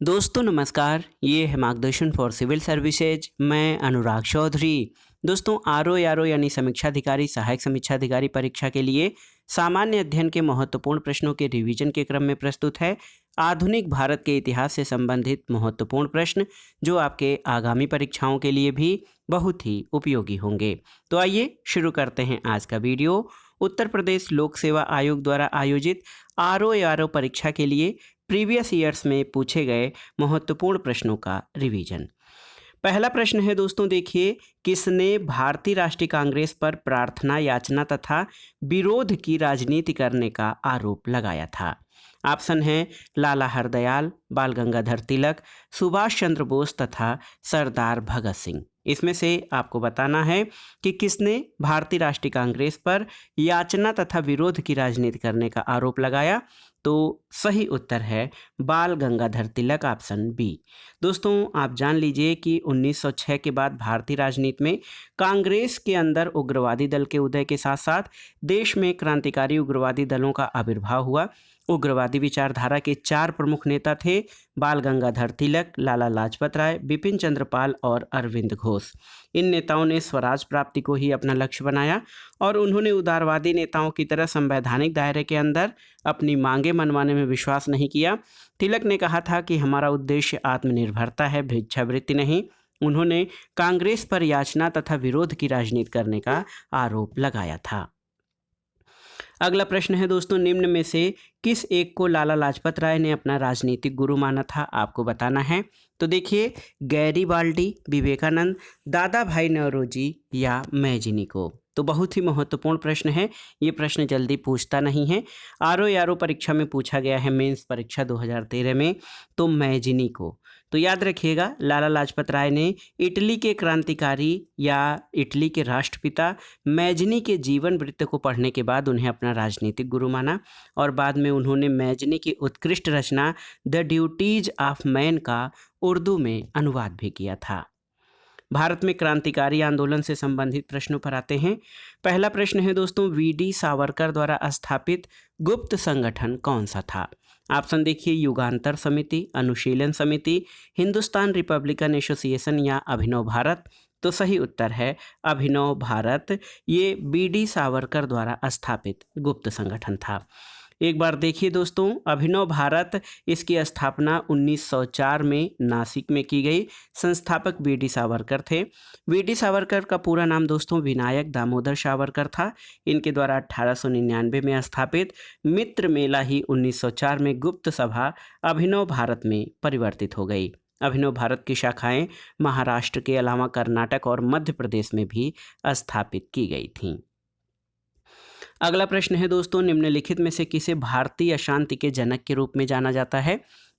दोस्तों नमस्कार, ये है मार्गदर्शन फॉर सिविल सर्विसेज। मैं अनुराग चौधरी। दोस्तों आरओ यानी समीक्षा अधिकारी, सहायक समीक्षा अधिकारी परीक्षा के लिए सामान्य अध्ययन के महत्वपूर्ण प्रश्नों के रिवीजन के क्रम में प्रस्तुत है आधुनिक भारत के इतिहास से संबंधित महत्वपूर्ण प्रश्न, जो आपके आगामी परीक्षाओं के लिए भी बहुत ही उपयोगी होंगे। तो आइए शुरू करते हैं आज का वीडियो। उत्तर प्रदेश लोक सेवा आयोग द्वारा आयोजित आरओ परीक्षा के लिए प्रीवियस ईयर्स में पूछे गए महत्वपूर्ण प्रश्नों का रिवीजन। पहला प्रश्न है दोस्तों, देखिए, किसने भारतीय राष्ट्रीय कांग्रेस पर प्रार्थना याचना तथा विरोध की राजनीति करने का आरोप लगाया था? ऑप्शन है लाला हरदयाल, बाल गंगाधर तिलक, सुभाष चंद्र बोस तथा सरदार भगत सिंह। इसमें से आपको बताना है कि किसने भारतीय राष्ट्रीय कांग्रेस पर याचना तथा विरोध की राजनीति करने का आरोप लगाया। तो सही उत्तर है बाल गंगाधर तिलक, ऑप्शन बी। दोस्तों आप जान लीजिए कि 1906 के बाद भारतीय राजनीति में कांग्रेस के अंदर उग्रवादी दल के उदय के साथ साथ देश में क्रांतिकारी उग्रवादी दलों का आविर्भाव हुआ। उग्रवादी विचारधारा के 4 प्रमुख नेता थे: बाल गंगाधर तिलक, लाला लाजपत राय, बिपिन चंद्र पाल और अरविंद घोष। इन नेताओं ने स्वराज प्राप्ति को ही अपना लक्ष्य बनाया और उन्होंने उदारवादी नेताओं की तरह संवैधानिक दायरे के अंदर अपनी मांगें मनवाने में विश्वास नहीं किया। तिलक ने कहा था कि हमारा उद्देश्य आत्मनिर्भरता है, भिक्षावृत्ति नहीं। उन्होंने कांग्रेस पर याचना तथा विरोध की राजनीति करने का आरोप लगाया था। अगला प्रश्न है दोस्तों, निम्न में से किस एक को लाला लाजपत राय ने अपना राजनीतिक गुरु माना था? आपको बताना है। तो देखिए, गैरीबाल्डी, विवेकानंद, दादा भाई नौरोजी या मैजिनी को। तो बहुत ही महत्वपूर्ण प्रश्न है, ये प्रश्न जल्दी पूछता नहीं है। आरओ परीक्षा में पूछा गया है, मेंस परीक्षा 2013 में। तो मैजिनी को तो याद रखिएगा, लाला लाजपत राय ने इटली के क्रांतिकारी या इटली के राष्ट्रपिता मैजिनी के जीवन वृत्त को पढ़ने के बाद उन्हें अपना राजनीतिक गुरु माना और बाद में उन्होंने मैजिनी की उत्कृष्ट रचना द ड्यूटीज ऑफ मैन का उर्दू में अनुवाद भी किया था। भारत में क्रांतिकारी आंदोलन से संबंधित प्रश्नों पर आते हैं। पहला प्रश्न है दोस्तों, वीडी सावरकर द्वारा स्थापित गुप्त संगठन कौन सा था? ऑप्शन देखिए, युगांतर समिति, अनुशीलन समिति, हिंदुस्तान रिपब्लिकन एसोसिएशन या अभिनव भारत। तो सही उत्तर है अभिनव भारत। ये वीडी सावरकर द्वारा स्थापित गुप्त संगठन था। एक बार देखिए दोस्तों, अभिनव भारत, इसकी स्थापना 1904 में नासिक में की गई। संस्थापक वीडी सावरकर थे। वीडी सावरकर का पूरा नाम दोस्तों विनायक दामोदर सावरकर था। इनके द्वारा 1899 में स्थापित मित्र मेला ही 1904 में गुप्त सभा अभिनव भारत में परिवर्तित हो गई। अभिनव भारत की शाखाएं महाराष्ट्र के अलावा कर्नाटक और मध्य प्रदेश में भी स्थापित की गई थीं। अगला प्रश्न है दोस्तों, निम्नलिखित में से किसे भारतीय अशांति के जनक के रूप में जाना जाता है?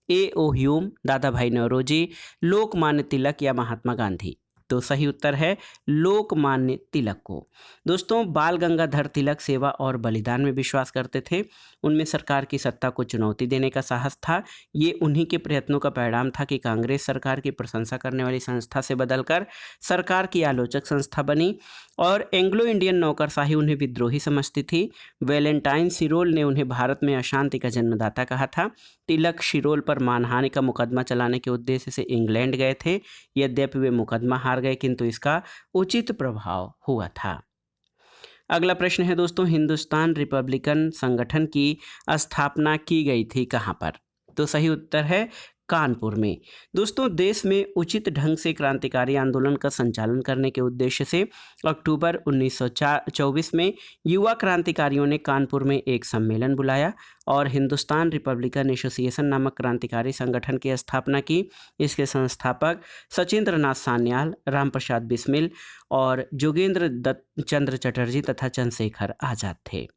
ए.ओ. ह्यूम, दादा भाई नौरोजी, लोकमान्य तिलक या महात्मा गांधी। तो सही उत्तर है लोकमान्य तिलक को। दोस्तों बाल गंगाधर तिलक सेवा और बलिदान में विश्वास करते थे। उनमें सरकार की सत्ता को चुनौती देने का साहस था। ये उन्हीं के प्रयत्नों का परिणाम था कि कांग्रेस सरकार की प्रशंसा करने वाली संस्था से बदलकर सरकार की आलोचक संस्था बनी और एंग्लो इंडियन नौकरशाही उन्हें विद्रोही समझती थी। वैलेंटाइन सिरोल ने उन्हें भारत में अशांति का जन्मदाता कहा था। तिलक शिरोल पर मानहानि का मुकदमा चलाने के उद्देश्य से इंग्लैंड गए थे। यद्यपि वे मुकदमा हार गए, किंतु इसका उचित प्रभाव हुआ था। अगला प्रश्न है दोस्तों, हिंदुस्तान रिपब्लिकन संगठन की स्थापना की गई थी कहाँ पर? तो सही उत्तर है कानपुर में। दोस्तों देश में उचित ढंग से क्रांतिकारी आंदोलन का संचालन करने के उद्देश्य से अक्टूबर 1924 में युवा क्रांतिकारियों ने कानपुर में एक सम्मेलन बुलाया और हिंदुस्तान रिपब्लिकन एसोसिएशन नामक क्रांतिकारी संगठन की स्थापना की। इसके संस्थापक सचिंद्र नाथ सान्याल, राम प्रसाद बिस्मिल और जोगेंद्र दत्त चंद्र चटर्जी तथा चंद्रशेखर आजाद थे।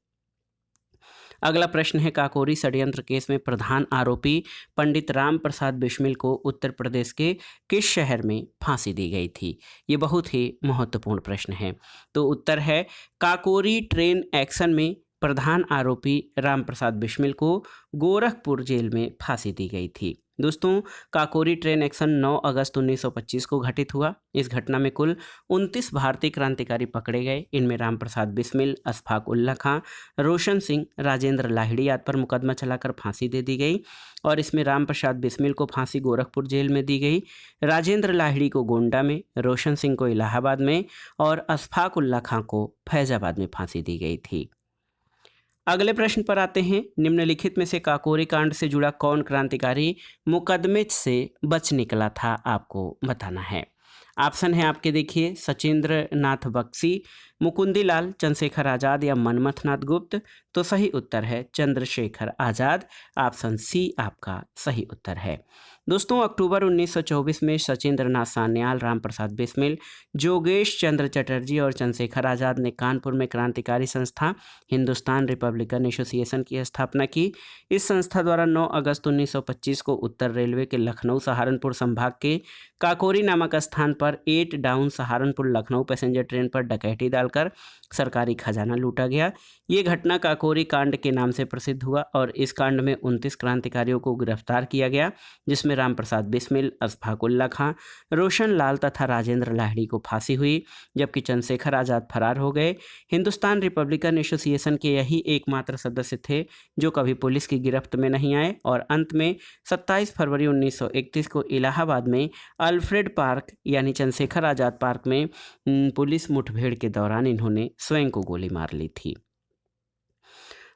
अगला प्रश्न है, काकोरी षड्यंत्र केस में प्रधान आरोपी पंडित राम प्रसाद बिस्मिल को उत्तर प्रदेश के किस शहर में फांसी दी गई थी? ये बहुत ही महत्वपूर्ण प्रश्न है। तो उत्तर है काकोरी ट्रेन एक्शन में प्रधान आरोपी राम प्रसाद बिस्मिल को गोरखपुर जेल में फांसी दी गई थी। दोस्तों, काकोरी ट्रेन एक्शन 9 अगस्त 1925 को घटित हुआ। इस घटना में कुल 29 भारतीय क्रांतिकारी पकड़े गए। इनमें राम प्रसाद बिस्मिल, अशफाक उल्ला खां, रोशन सिंह, राजेंद्र लाहिड़ी आदि पर मुकदमा चलाकर फांसी दे दी गई। और इसमें राम प्रसाद बिस्मिल को फांसी गोरखपुर जेल में दी गई, राजेंद्र लाहिड़ी को गोंडा में, रोशन सिंह को इलाहाबाद में और अशफाक उल्ला खां को फैजाबाद में फांसी दी गई थी। अगले प्रश्न पर आते हैं। निम्नलिखित में से काकोरी कांड से जुड़ा कौन क्रांतिकारी मुकदमे से बच निकला था, आपको बताना है। ऑप्शन है आपके, देखिए, सचिंद्र नाथ बख्शी, मुकुंदीलाल, चंद्रशेखर आज़ाद या मनमथनाथ गुप्त। तो सही उत्तर है चंद्रशेखर आज़ाद। ऑप्शन सी आपका सही उत्तर है। दोस्तों, अक्टूबर 1924 में सचिंद्र नाथ सान्याल, राम प्रसाद बिस्मिल, जोगेश चंद्र चटर्जी और चंद्रशेखर आज़ाद ने कानपुर में क्रांतिकारी संस्था हिंदुस्तान रिपब्लिकन एसोसिएशन की स्थापना की। इस संस्था द्वारा 9 अगस्त 1925 को उत्तर रेलवे के लखनऊ सहारनपुर संभाग के काकोरी नामक स्थान पर 8 down Saharanpur Lucknow passenger train पर डकैती डालकर सरकारी खजाना लूटा गया। ये घटना काकोरी कांड के नाम से प्रसिद्ध हुआ और इस कांड में 29 क्रांतिकारियों को गिरफ्तार किया गया, जिसमें राम प्रसाद बिस्मिल, अशफाक उल्ला खां, रोशन लाल तथा राजेंद्र लाहिड़ी को फांसी हुई, जबकि चंद्रशेखर आज़ाद फरार हो गए। हिंदुस्तान रिपब्लिकन एसोसिएशन के यही एकमात्र सदस्य थे जो कभी पुलिस की गिरफ्त में नहीं आए और अंत में 27 फरवरी 1931 को इलाहाबाद में अल्फ्रेड पार्क यानी चंद्रशेखर आज़ाद पार्क में पुलिस मुठभेड़ के दौरान इन्होंने स्वयं को गोली मार ली थी।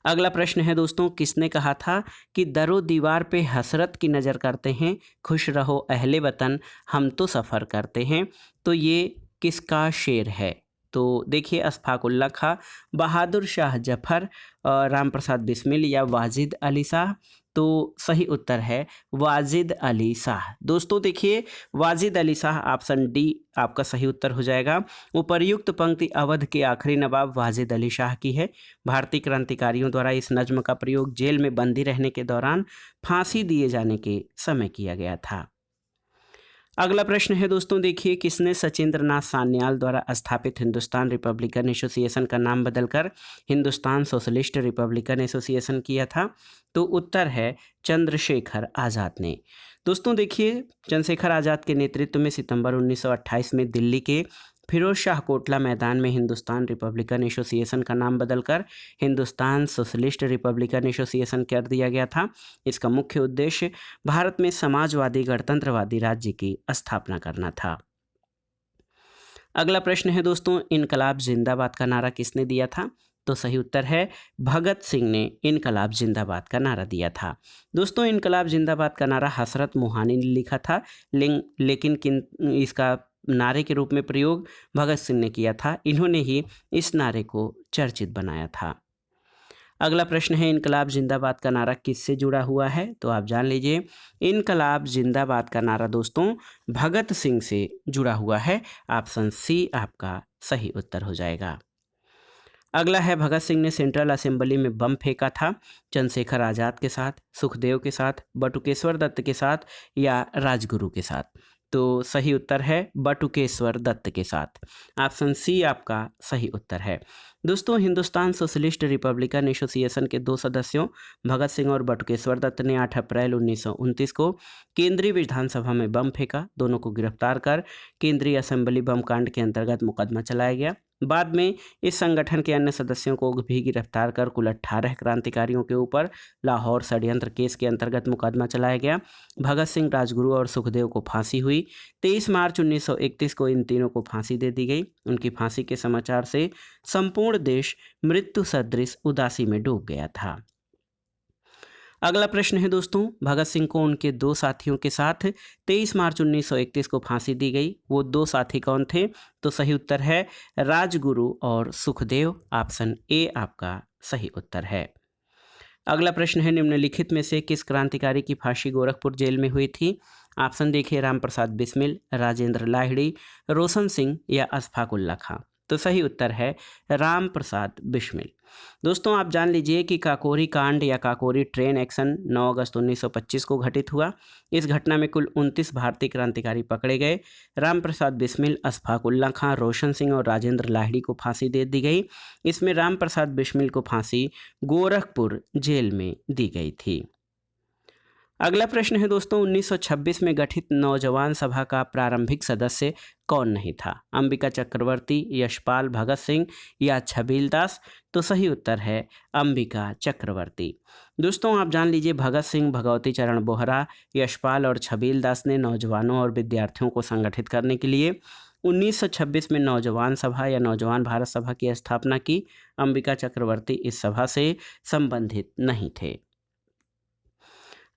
अगला प्रश्न है दोस्तों, किसने कहा था कि दरो दीवार पे हसरत की नज़र करते हैं, खुश रहो अहले वतन, हम तो सफ़र करते हैं। तो ये किसका शेर है? तो देखिए, अशफाक उल्ला खां, बहादुर शाह जफर, राम प्रसाद बिस्मिल या वाजिद अली शाह। तो सही उत्तर है वाजिद अली शाह। दोस्तों देखिए, वाजिद अली शाह, ऑप्शन डी आपका सही उत्तर हो जाएगा। उपर्युक्त पंक्ति अवध के आखिरी नवाब वाजिद अली शाह की है। भारतीय क्रांतिकारियों द्वारा इस नज्म का प्रयोग जेल में बंदी रहने के दौरान फांसी दिए जाने के समय किया गया था। अगला प्रश्न है दोस्तों, देखिए, किसने सचिंद्र नाथ सान्याल द्वारा स्थापित हिंदुस्तान रिपब्लिकन एसोसिएशन का नाम बदलकर हिंदुस्तान सोशलिस्ट रिपब्लिकन एसोसिएशन किया था? तो उत्तर है चंद्रशेखर आज़ाद ने। दोस्तों देखिए, चंद्रशेखर आज़ाद के नेतृत्व में सितंबर 1928 में दिल्ली के फिरोज शाह कोटला मैदान में हिंदुस्तान रिपब्लिकन एसोसिएशन का नाम बदलकर हिंदुस्तान सोशलिस्ट रिपब्लिकन एसोसिएशन कर दिया गया था। इसका मुख्य उद्देश्य भारत में समाजवादी गणतंत्रवादी राज्य की स्थापना करना था। अगला प्रश्न है दोस्तों, इनकलाब जिंदाबाद का नारा किसने दिया था? तो सही उत्तर है भगत सिंह ने इनकलाब जिंदाबाद का नारा दिया था। दोस्तों, इनकलाब जिंदाबाद का नारा हसरत मोहानी ने लिखा था, लेकिन इसका नारे के रूप में प्रयोग भगत सिंह ने किया था। इन्होंने ही इस नारे को चर्चित बनाया था। अगला प्रश्न है, इनकलाब जिंदाबाद का नारा किससे जुड़ा हुआ है? तो आप जान लीजिए, इनकलाब जिंदाबाद का नारा दोस्तों भगत सिंह से जुड़ा हुआ है। ऑप्शन सी आपका सही उत्तर हो जाएगा। अगला है, भगत सिंह ने सेंट्रल असेंबली में बम फेंका था चंद्रशेखर आज़ाद के साथ, सुखदेव के साथ, बटुकेश्वर दत्त के साथ या राजगुरु के साथ? तो सही उत्तर है बटुकेश्वर दत्त के साथ। ऑप्शन सी आपका सही उत्तर है। दोस्तों, हिंदुस्तान सोशलिस्ट रिपब्लिकन एसोसिएशन के 2 सदस्यों भगत सिंह और बटुकेश्वर दत्त ने 8 अप्रैल 1929 को केंद्रीय विधानसभा में बम फेंका। दोनों को गिरफ्तार कर केंद्रीय असेंबली बम कांड के अंतर्गत मुकदमा चलाया गया। बाद में इस संगठन के अन्य सदस्यों को भी गिरफ्तार कर कुल 18 क्रांतिकारियों के ऊपर लाहौर षड्यंत्र केस के अंतर्गत मुकदमा चलाया गया। भगत सिंह, राजगुरु और सुखदेव को फांसी हुई। 23 मार्च 1931 को इन तीनों को फांसी दे दी गई। उनकी फांसी के समाचार से संपूर्ण देश मृत्यु सदृश उदासी में डूब गया था। अगला प्रश्न है दोस्तों, भगत सिंह को उनके 2 साथियों के साथ 23 मार्च 1931 को फांसी दी गई। वो 2 साथी कौन थे? तो सही उत्तर है राजगुरु और सुखदेव। ऑप्शन ए आपका सही उत्तर है। अगला प्रश्न है, निम्नलिखित में से किस क्रांतिकारी की फांसी गोरखपुर जेल में हुई थी? ऑप्शन देखिए, राम प्रसाद बिस्मिल, राजेंद्र लाहिड़ी, रोशन सिंह या अशफाक उल्ला खां। तो सही उत्तर है राम प्रसाद बिस्मिल। दोस्तों, आप जान लीजिए कि काकोरी कांड या काकोरी ट्रेन एक्शन 9 अगस्त 1925 को घटित हुआ। इस घटना में कुल 29 भारतीय क्रांतिकारी पकड़े गए। राम प्रसाद बिस्मिल, अशफाक उल्ला खां, रोशन सिंह और राजेंद्र लाहिड़ी को फांसी दे दी गई। इसमें राम प्रसाद बिस्मिल को फांसी गोरखपुर जेल में दी गई थी। अगला प्रश्न है दोस्तों, 1926 में गठित नौजवान सभा का प्रारंभिक सदस्य कौन नहीं था? अंबिका चक्रवर्ती, यशपाल भगत सिंह या छबील दास? तो सही उत्तर है अंबिका चक्रवर्ती। दोस्तों आप जान लीजिए, भगत सिंह, भगवती चरण बोहरा, यशपाल और छबील दास ने नौजवानों और विद्यार्थियों को संगठित करने के लिए 1926 में नौजवान सभा या नौजवान भारत सभा की स्थापना की। अंबिका चक्रवर्ती इस सभा से संबंधित नहीं थे।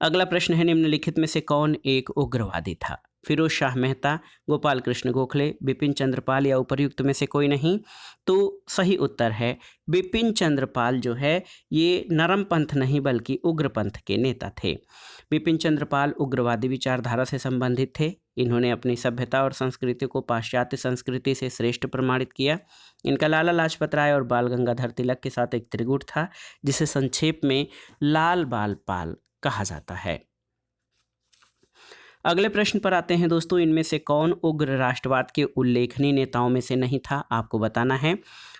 अगला प्रश्न है, निम्नलिखित में से कौन एक उग्रवादी था? फिरोज शाह मेहता, गोपाल कृष्ण गोखले, बिपिन चंद्रपाल या उपर्युक्त में से कोई नहीं? तो सही उत्तर है बिपिन चंद्रपाल जो है ये नरम पंथ नहीं बल्कि उग्र पंथ के नेता थे। बिपिन चंद्रपाल उग्रवादी विचारधारा से संबंधित थे। इन्होंने अपनी सभ्यता और संस्कृति को पाश्चात्य संस्कृति से श्रेष्ठ प्रमाणित किया। इनका लाला लाजपत राय और बाल गंगाधर तिलक के साथ एक त्रिगुट था, जिसे संक्षेप में लाल बाल पाल कहा जाता है। अगले प्रश्न पर आते हैं दोस्तों, इनमें से कौन उग्र राष्ट्रवाद के उल्लेखनीय नेताओं में से नहीं था? आपको बताना है।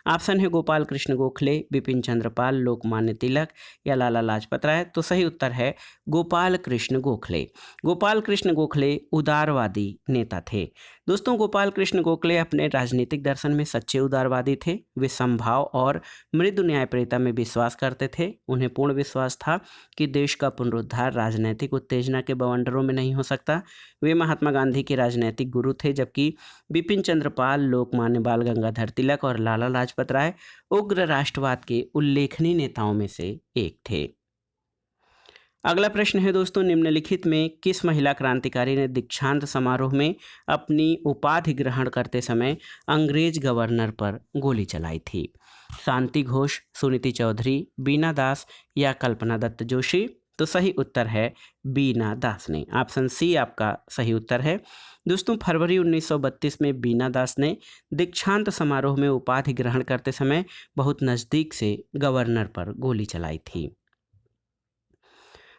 ऑप्शन है गोपाल कृष्ण गोखले, बिपिन चंद्रपाल, लोकमान्य तिलक या लाला लाजपत राय। तो सही उत्तर है गोपाल कृष्ण गोखले। गोपाल कृष्ण गोखले उदारवादी नेता थे। दोस्तों गोपाल कृष्ण गोखले अपने राजनीतिक दर्शन में सच्चे उदारवादी थे। वे समभाव और मृदु न्यायप्रियता में विश्वास करते थे। उन्हें पूर्ण विश्वास था कि देश का पुनरुद्धार राजनीतिक उत्तेजना के बवंडरों में नहीं हो सकता। वे महात्मा गांधी के राजनीतिक गुरु थे, जबकि बिपिन चंद्रपाल, लोकमान्य बाल गंगाधर तिलक और लाला लाजपत राय उग्र राष्ट्रवाद के उल्लेखनीय नेताओं में से एक थे। अगला प्रश्न है दोस्तों, निम्नलिखित में किस महिला क्रांतिकारी ने दीक्षांत समारोह में अपनी उपाधि ग्रहण करते समय अंग्रेज गवर्नर पर गोली चलाई थी? शांति घोष, सुनीति चौधरी, बीना दास या कल्पना दत्त जोशी? तो सही उत्तर है बीना दास ने। ऑप्शन सी आपका सही उत्तर है। दोस्तों फरवरी 1932 में बीना दास ने दीक्षांत समारोह में उपाधि ग्रहण करते समय बहुत नज़दीक से गवर्नर पर गोली चलाई थी।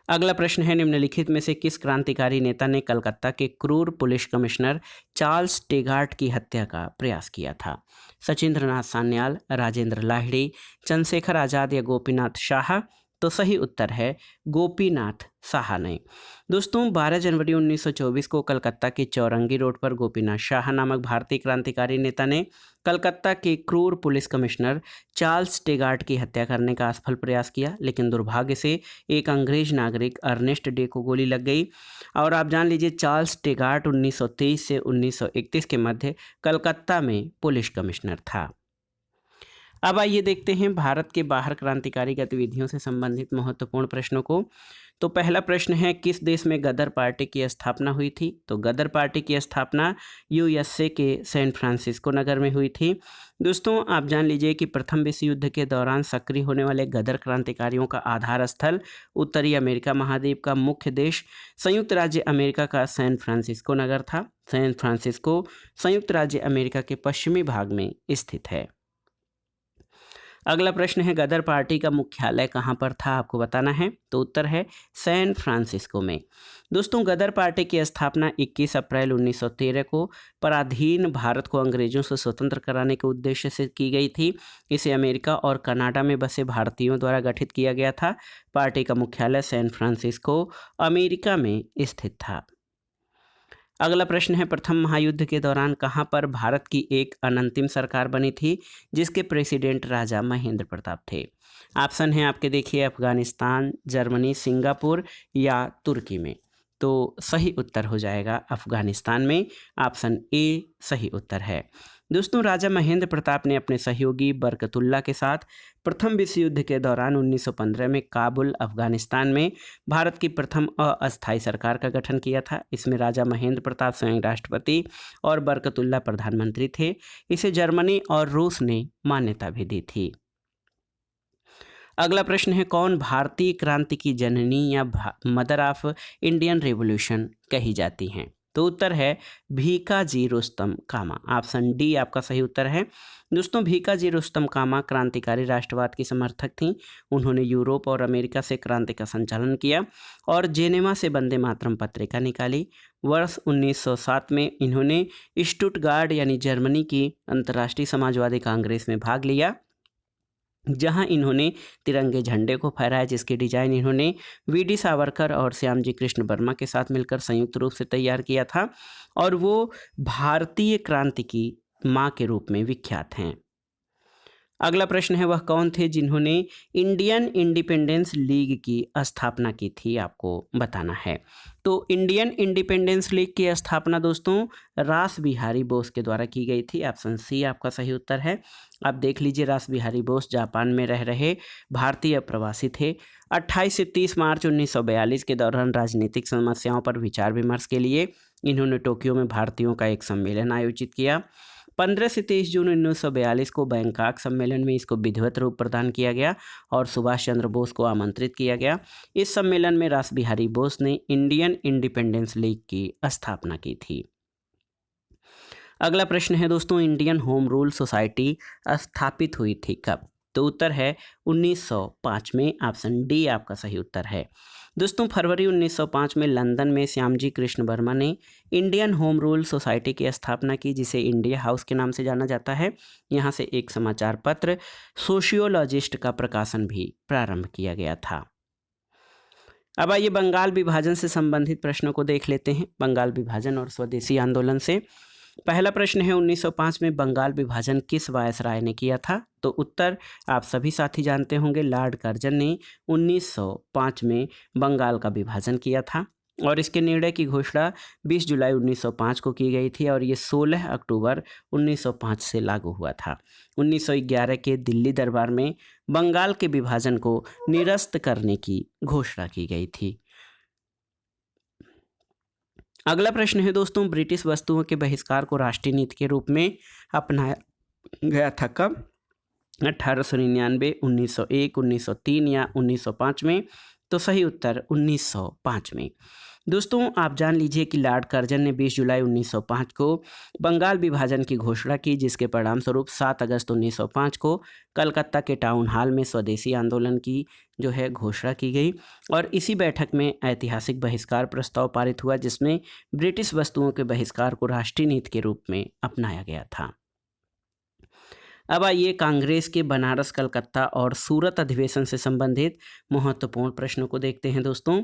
अगला प्रश्न है, निम्नलिखित में से किस क्रांतिकारी नेता ने कलकत्ता के क्रूर पुलिस कमिश्नर चार्ल्स टेगार्ट की हत्या का प्रयास किया था? सचिंद्रनाथ सान्याल, राजेंद्र लाहिड़ी, चंद्रशेखर आज़ाद या गोपीनाथ शाह? तो सही उत्तर है गोपीनाथ शाह ने। दोस्तों 12 जनवरी 1924 को कलकत्ता के चौरंगी रोड पर गोपीनाथ शाह नामक भारतीय क्रांतिकारी नेता ने कलकत्ता के क्रूर पुलिस कमिश्नर चार्ल्स टेगार्ट की हत्या करने का असफल प्रयास किया, लेकिन दुर्भाग्य से एक अंग्रेज नागरिक अर्नेस्ट डे को गोली लग गई। और आप जान लीजिए, चार्ल्स टेगार्ट 1923 से 1931 के मध्य कलकत्ता में पुलिस कमिश्नर था। अब आइए देखते हैं भारत के बाहर क्रांतिकारी गतिविधियों से संबंधित महत्वपूर्ण प्रश्नों को। तो पहला प्रश्न है, किस देश में गदर पार्टी की स्थापना हुई थी? तो गदर पार्टी की स्थापना यूएसए के सैन फ्रांसिस्को नगर में हुई थी। दोस्तों आप जान लीजिए कि प्रथम विश्व युद्ध के दौरान सक्रिय होने वाले गदर क्रांतिकारियों का आधार स्थल उत्तरी अमेरिका महाद्वीप का मुख्य देश संयुक्त राज्य अमेरिका का सैन फ्रांसिस्को नगर था। सैन फ्रांसिस्को संयुक्त राज्य अमेरिका के पश्चिमी भाग में स्थित है। अगला प्रश्न है, गदर पार्टी का मुख्यालय कहाँ पर था? आपको बताना है। तो उत्तर है सैन फ्रांसिस्को में। दोस्तों गदर पार्टी की स्थापना 21 अप्रैल 1913 को पराधीन भारत को अंग्रेजों से स्वतंत्र कराने के उद्देश्य से की गई थी। इसे अमेरिका और कनाडा में बसे भारतीयों द्वारा गठित किया गया था। पार्टी का मुख्यालय सैन फ्रांसिस्को अमेरिका में स्थित था। अगला प्रश्न है, प्रथम महायुद्ध के दौरान कहां पर भारत की एक अनंतिम सरकार बनी थी जिसके प्रेसिडेंट राजा महेंद्र प्रताप थे? ऑप्शन है आपके देखिए, अफगानिस्तान, जर्मनी, सिंगापुर या तुर्की में। तो सही उत्तर हो जाएगा अफगानिस्तान में। ऑप्शन ए सही उत्तर है। दोस्तों राजा महेंद्र प्रताप ने अपने सहयोगी बरकतुल्ला के साथ प्रथम विश्व युद्ध के दौरान 1915 में काबुल अफगानिस्तान में भारत की प्रथम अस्थायी सरकार का गठन किया था। इसमें राजा महेंद्र प्रताप स्वयं राष्ट्रपति और बरकतुल्ला प्रधानमंत्री थे। इसे जर्मनी और रूस ने मान्यता भी दी थी। अगला प्रश्न है, कौन भारतीय क्रांति की जननी या मदर ऑफ इंडियन रेवोल्यूशन कही जाती हैं? तो उत्तर है भीकाजी रुस्तम कामा। ऑप्शन डी आपका सही उत्तर है। दोस्तों भीकाजी रुस्तम कामा क्रांतिकारी राष्ट्रवाद की समर्थक थीं। उन्होंने यूरोप और अमेरिका से क्रांति का संचालन किया और जेनेवा से वंदे मातरम पत्रिका निकाली। वर्ष 1907 में इन्होंने स्टुटगार्ड यानी जर्मनी की अंतर्राष्ट्रीय समाजवादी कांग्रेस में भाग लिया। जहां इन्होंने तिरंगे झंडे को फहराया, जिसकी डिजाइन इन्होंने वीडी सावरकर और श्यामजी कृष्ण वर्मा के साथ मिलकर संयुक्त रूप से तैयार किया था और वो भारतीय क्रांति की मां के रूप में विख्यात हैं। अगला प्रश्न है, वह कौन थे जिन्होंने इंडियन इंडिपेंडेंस लीग की स्थापना की थी, आपको बताना है। तो इंडियन इंडिपेंडेंस लीग की स्थापना दोस्तों रास बिहारी बोस के द्वारा की गई थी। ऑप्शन सी आपका सही उत्तर है। आप देख लीजिए, रास बिहारी बोस जापान में रह रहे भारतीय प्रवासी थे। 28 से 30 मार्च 1942 के दौरान राजनीतिक समस्याओं पर विचार विमर्श के लिए इन्होंने टोक्यो में भारतीयों का एक सम्मेलन आयोजित किया। 15 से 23 जून 1942 को बैंकॉक सम्मेलन में इसको विधिवत रूप प्रदान किया गया और सुभाष चंद्र बोस को आमंत्रित किया गया। इस सम्मेलन में रास बिहारी बोस ने इंडियन इंडिपेंडेंस लीग की स्थापना की थी। अगला प्रश्न है दोस्तों, इंडियन होम रूल सोसाइटी स्थापित हुई थी कब? तो उत्तर है 1905 में। ऑप्शन डी आपका सही उत्तर है। दोस्तों फरवरी 1905 में लंदन में श्यामजी कृष्ण वर्मा ने इंडियन होम रूल सोसाइटी की स्थापना की, जिसे इंडिया हाउस के नाम से जाना जाता है। यहाँ से एक समाचार पत्र सोशियोलॉजिस्ट का प्रकाशन भी प्रारंभ किया गया था। अब आइए बंगाल विभाजन से संबंधित प्रश्नों को देख लेते हैं। बंगाल विभाजन और स्वदेशी आंदोलन से पहला प्रश्न है, 1905 में बंगाल विभाजन किस वायसराय ने किया था? तो उत्तर आप सभी साथी जानते होंगे, लॉर्ड कर्जन ने 1905 में बंगाल का विभाजन किया था और इसके निर्णय की घोषणा 20 जुलाई 1905 को की गई थी और ये 16 अक्टूबर 1905 से लागू हुआ था। 1911 के दिल्ली दरबार में बंगाल के विभाजन को निरस्त करने की घोषणा की गई थी। अगला प्रश्न है दोस्तों, ब्रिटिश वस्तुओं के बहिष्कार को राष्ट्रीय नीति के रूप में अपनाया गया था कब? 1899, 1901, 1903 या 1905 में? तो सही उत्तर 1905 में। दोस्तों आप जान लीजिए कि लॉर्ड कर्जन ने 20 जुलाई 1905 को बंगाल विभाजन की घोषणा की, जिसके परिणाम स्वरूप 7 अगस्त 1905 को कलकत्ता के टाउन हॉल में स्वदेशी आंदोलन की जो है घोषणा की गई और इसी बैठक में ऐतिहासिक बहिष्कार प्रस्ताव पारित हुआ, जिसमें ब्रिटिश वस्तुओं के बहिष्कार को राष्ट्रीय नीति के रूप में अपनाया गया था। अब आइए कांग्रेस के बनारस, कलकत्ता और सूरत अधिवेशन से संबंधित महत्वपूर्ण प्रश्नों को देखते हैं दोस्तों।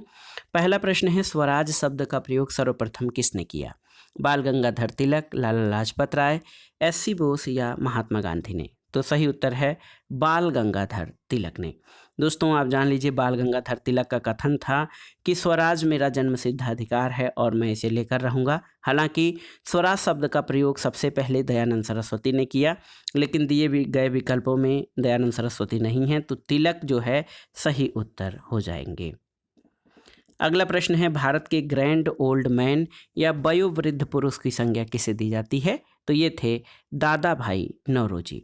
पहला प्रश्न है, स्वराज शब्द का प्रयोग सर्वप्रथम किसने किया? बाल गंगाधर तिलक, लाला लाजपत राय, एससी बोस या महात्मा गांधी ने? तो सही उत्तर है बाल गंगाधर तिलक ने। दोस्तों आप जान लीजिए, बाल गंगाधर तिलक का कथन था कि स्वराज मेरा जन्मसिद्ध अधिकार है और मैं इसे लेकर रहूँगा। हालांकि स्वराज शब्द का प्रयोग सबसे पहले दयानंद सरस्वती ने किया, लेकिन दिए गए विकल्पों में दयानंद सरस्वती नहीं है, तो तिलक जो है सही उत्तर हो जाएंगे। अगला प्रश्न है, भारत के ग्रैंड ओल्ड मैन या वयोवृद्ध पुरुष की संज्ञा किसे दी जाती है? तो ये थे दादा भाई नौरोजी।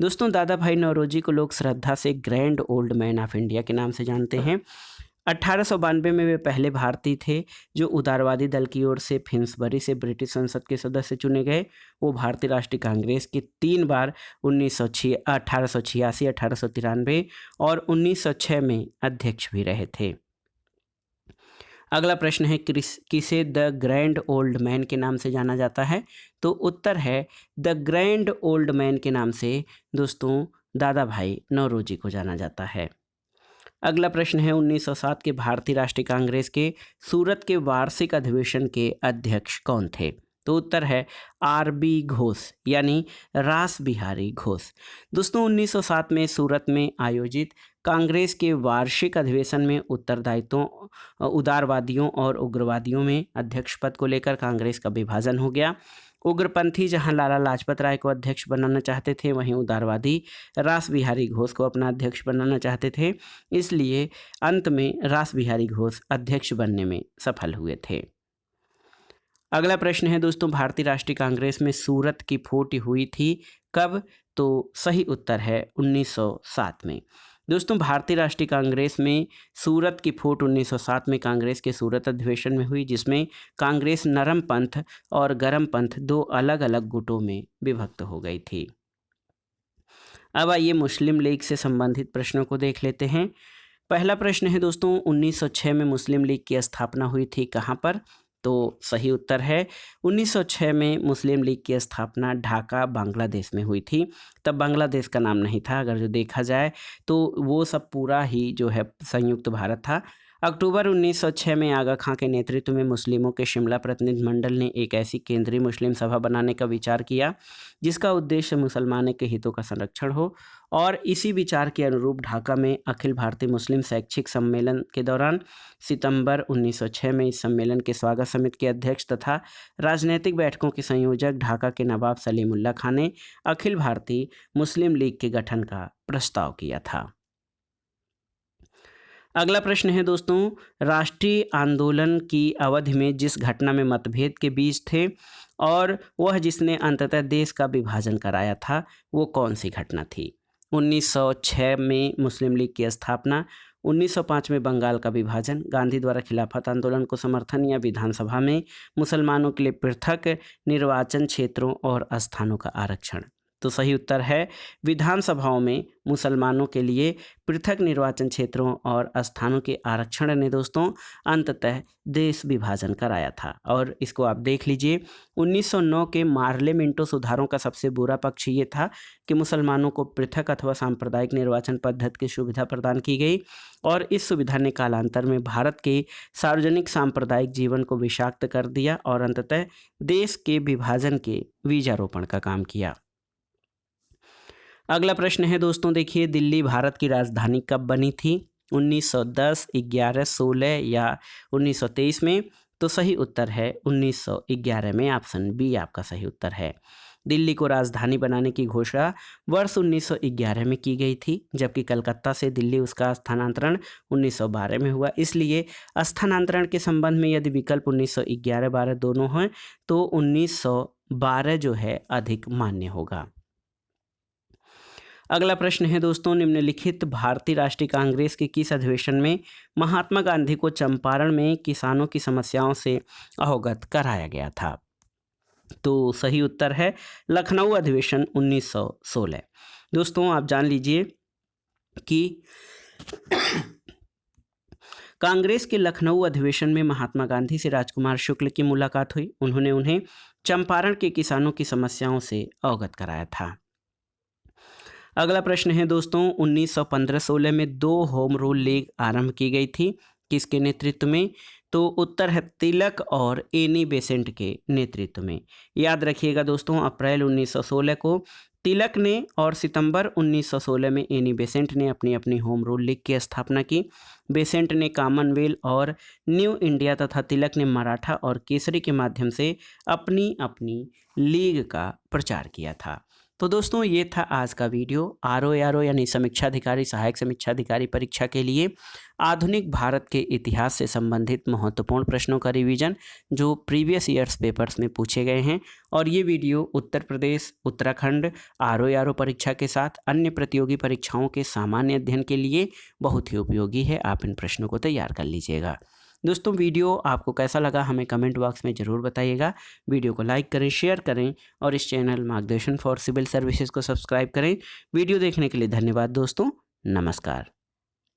दोस्तों दादा भाई नौरोजी को लोग श्रद्धा से grand old man of India के नाम से जानते हैं। 1892 में वे पहले भारतीय थे जो उदारवादी दल की ओर से फिन्सबरी से ब्रिटिश संसद के सदस्य चुने गए। वो भारतीय राष्ट्रीय कांग्रेस के 3 बार 1886, 1893 और 1906 में अध्यक्ष भी रहे थे। अगला प्रश्न है, किसे द ग्रैंड ओल्ड मैन के नाम से जाना जाता है? तो उत्तर है द ग्रैंड ओल्ड मैन के नाम से दोस्तों दादा भाई नौरोजी को जाना जाता है। अगला प्रश्न है, 1907 के भारतीय राष्ट्रीय कांग्रेस के सूरत के वार्षिक अधिवेशन के अध्यक्ष कौन थे? तो उत्तर है आरबी घोष यानी रास बिहारी घोष। दोस्तों 1907 में सूरत में आयोजित कांग्रेस के वार्षिक अधिवेशन में उत्तरदायित्वों, उदारवादियों और उग्रवादियों में अध्यक्ष पद को लेकर कांग्रेस का विभाजन हो गया। उग्रपंथी जहां लाला लाजपत राय को अध्यक्ष बनाना चाहते थे, वहीं उदारवादी रास बिहारी घोष को अपना अध्यक्ष बनाना चाहते थे। इसलिए अंत में रास बिहारी घोष अध्यक्ष बनने में सफल हुए थे। अगला प्रश्न है दोस्तों, भारतीय राष्ट्रीय कांग्रेस में सूरत की फूट हुई थी कब? तो सही उत्तर है 1907 में। दोस्तों भारतीय राष्ट्रीय कांग्रेस में सूरत की फूट 1907 में कांग्रेस के सूरत अधिवेशन में हुई, जिसमें कांग्रेस नरम पंथ और गरम पंथ 2 अलग अलग गुटों में विभक्त हो गई थी। अब आइए मुस्लिम लीग से संबंधित प्रश्नों को देख लेते हैं। पहला प्रश्न है दोस्तों, 1906 में मुस्लिम लीग की स्थापना हुई थी कहाँ पर? तो सही उत्तर है 1906 में मुस्लिम लीग की स्थापना ढाका बांग्लादेश में हुई थी। तब बांग्लादेश का नाम नहीं था, अगर जो देखा जाए तो वो सब पूरा ही जो है संयुक्त भारत था। अक्टूबर 1906 में आगा खां के नेतृत्व में मुस्लिमों के शिमला प्रतिनिधिमंडल ने एक ऐसी केंद्रीय मुस्लिम सभा बनाने का विचार किया जिसका उद्देश्य मुसलमानों के हितों का संरक्षण हो, और इसी विचार के अनुरूप ढाका में अखिल भारतीय मुस्लिम शैक्षिक सम्मेलन के दौरान सितंबर 1906 में इस सम्मेलन के स्वागत समिति के अध्यक्ष तथा राजनीतिक बैठकों के संयोजक ढाका के नवाब सलीमुल्लाह खां ने अखिल भारतीय मुस्लिम लीग के गठन का प्रस्ताव किया था। अगला प्रश्न है दोस्तों, राष्ट्रीय आंदोलन की अवधि में जिस घटना में मतभेद के बीच थे और वह जिसने अंततः देश का विभाजन कराया था, वो कौन सी घटना थी? 1906 में मुस्लिम लीग की स्थापना, 1905 में बंगाल का विभाजन, गांधी द्वारा खिलाफत आंदोलन को समर्थन, या विधानसभा में मुसलमानों के लिए पृथक निर्वाचन क्षेत्रों और स्थानों का आरक्षण। तो सही उत्तर है विधानसभाओं में मुसलमानों के लिए पृथक निर्वाचन क्षेत्रों और स्थानों के आरक्षण ने दोस्तों अंततः देश विभाजन कराया था। और इसको आप देख लीजिए, 1909 के मार्ले मिंटो सुधारों का सबसे बुरा पक्ष ये था कि मुसलमानों को पृथक अथवा सांप्रदायिक निर्वाचन पद्धति की सुविधा प्रदान की गई, और इस सुविधा ने कालांतर में भारत के सार्वजनिक सांप्रदायिक जीवन को विषाक्त कर दिया और अंततः देश के विभाजन के बीजारोपण का काम किया। अगला प्रश्न है दोस्तों, देखिए, दिल्ली भारत की राजधानी कब बनी थी? 1910, 11, 16 या 1923 में? तो सही उत्तर है 1911 में, ऑप्शन बी आपका सही उत्तर है। दिल्ली को राजधानी बनाने की घोषणा वर्ष 1911 में की गई थी, जबकि कलकत्ता से दिल्ली उसका स्थानांतरण 1912 में हुआ। इसलिए स्थानांतरण के संबंध में यदि विकल्प 1911-12 दोनों हैं तो 1912 जो है अधिक मान्य होगा। अगला प्रश्न है दोस्तों, निम्नलिखित भारतीय राष्ट्रीय कांग्रेस के किस अधिवेशन में महात्मा गांधी को चंपारण में किसानों की समस्याओं से अवगत कराया गया था? तो सही उत्तर है लखनऊ अधिवेशन 1916। दोस्तों आप जान लीजिए कि कांग्रेस के लखनऊ अधिवेशन में महात्मा गांधी से राजकुमार शुक्ल की मुलाकात हुई। उन्होंने उन्हें चंपारण के किसानों की समस्याओं से अवगत कराया था। अगला प्रश्न है दोस्तों, 1915-16 में 2 होम रूल लीग आरंभ की गई थी, किसके नेतृत्व में? तो उत्तर है तिलक और एनी बेसेंट के नेतृत्व में। याद रखिएगा दोस्तों, अप्रैल 1916 को तिलक ने और सितंबर 1916 में एनी बेसेंट ने अपनी अपनी होम रूल लीग की स्थापना की। बेसेंट ने कॉमनवेल्थ और न्यू इंडिया तथा तिलक ने मराठा और केसरी के माध्यम से अपनी अपनी लीग का प्रचार किया था। तो दोस्तों ये था आज का वीडियो। आरओ यानी समीक्षा अधिकारी सहायक समीक्षा अधिकारी परीक्षा के लिए आधुनिक भारत के इतिहास से संबंधित महत्वपूर्ण प्रश्नों का रिवीजन जो प्रीवियस ईयर्स पेपर्स में पूछे गए हैं। और ये वीडियो उत्तर प्रदेश, उत्तराखंड आरओ परीक्षा के साथ अन्य प्रतियोगी परीक्षाओं के सामान्य अध्ययन के लिए बहुत ही उपयोगी है। आप इन प्रश्नों को तैयार कर लीजिएगा। दोस्तों वीडियो आपको कैसा लगा हमें कमेंट बॉक्स में ज़रूर बताइएगा। वीडियो को लाइक करें, शेयर करें और इस चैनल मार्गदर्शन फॉर सिविल सर्विसेज को सब्सक्राइब करें। वीडियो देखने के लिए धन्यवाद दोस्तों, नमस्कार।